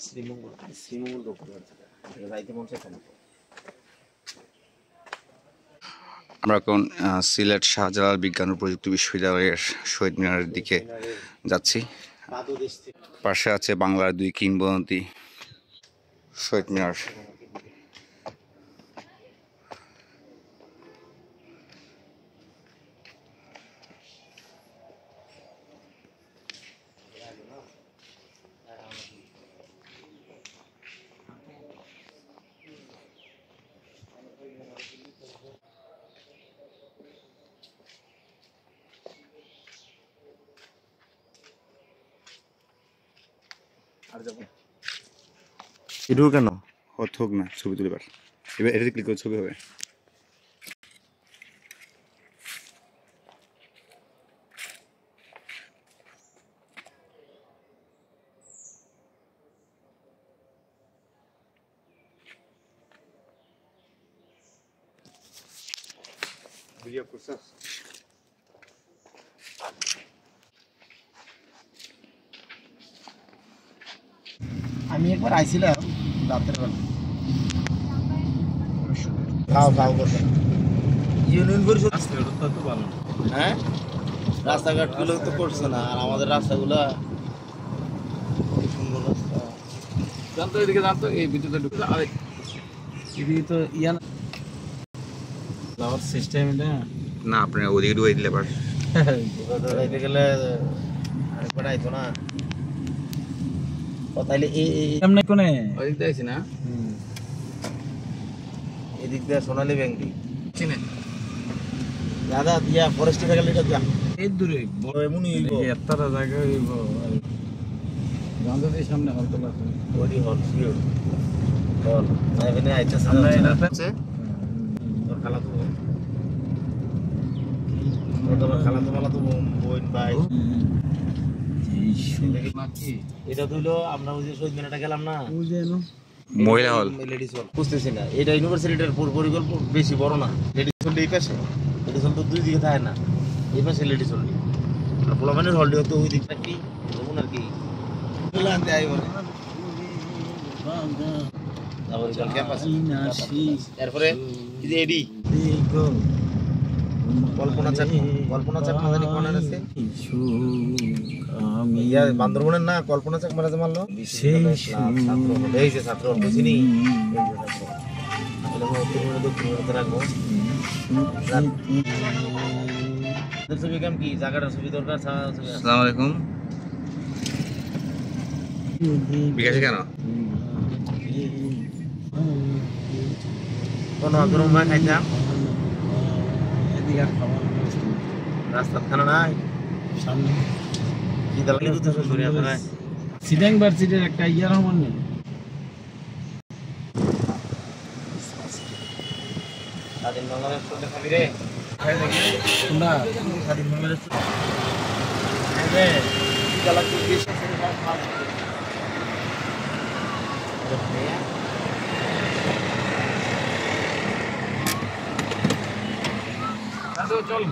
শ্রীমঙ্গল শ্রীমঙ্গল যাইতে মন চাইছে না। আমরা এখন সিলেট শাহজালাল বিজ্ঞান ও প্রযুক্তি বিশ্ববিদ্যালয়ের শহীদ মিনারের দিকে যাচ্ছি। পাশে আছে বাংলার দুই কিংবদন্তি শহীদ মিনার। এটুকু কেন হোক না ছবি তুলিবার, এবার এটা ক্লিক করে ছবি হবে। ভিডিও করছস? আমি একবার আইছিলাম রাতের বেলা, খাও খাও করতে ইউনিয়ন পরিষদ রাস্তাঘাট তো ভালো। হ্যাঁ, রাস্তাঘাটগুলো তো করছে না, আর আমাদের রাস্তাগুলো সুন্দর রাস্তা। জানতো এদিকে, জানতো এই ভিতরে ঢুকতে আরে এদিকে তো ইয়া যাওয়ার সিস্টেম এটা না, আপনি ওদিকে ঢুকে দিলে পার যাইতে গেলে আরেকবার আইতো না। তাইলে এমনি কোনে ওদিক দিয়ে আইছি না, এদিক দিয়ে সোনালী ব্যাংক চিনে দাদা দিয়া ফরেস্ট গেলে এটা দিয়া এই দূরে বড় এমনই হইব, এতটা জায়গা হইব। গান্ধীর সামনে হলতলা ওডি হল সিওর হল এখানে আইছে সামনে আছে তোর খালা তো তোমার খালা তো মালা তো বোন ভাই। এটা তো হলো আমরা ওই যে শহীদ মিনারটা গেলাম না, মহিলা হল লেডিস হল বুঝতেছি না। এটা ইউনিভার্সিটিটার পরিকল্পনা বেশি বড় না, লেডিস হল এই পাশে, লেডিস হল তো দুই দিকে থাকে না, এই পাশে লেডিস হল আর পোলামানের হলটি হতো ওই দিকটা কি যেমন আর কি এরপরে এডি কল্পনা চাক, কল্পনা চাক মাঝারি কর্নার আছে বান্দরবনের না, কল্পনা চাক মারা মারলো এই যে ছাত্র বুঝিনি রাখবো। ছবি কেমন কি জায়গাটার ছবি দরকার। আসসালামু আলাইকুম। বিকাশে কেন কোন গরম ভাই খাইতাম রাস্তার খানা নাই সামনে কি দালালি করতেছ সরিয়া ফেলায় সিডাং ভার্সিটির একটা ইয়ার হমান নেই স্বাধীন বাংলাদেশ করতে খাবি রে তোমরা স্বাধীন বাংলাদেশ রে কি দালাল কি দেশ আছে সব খাওয়া চল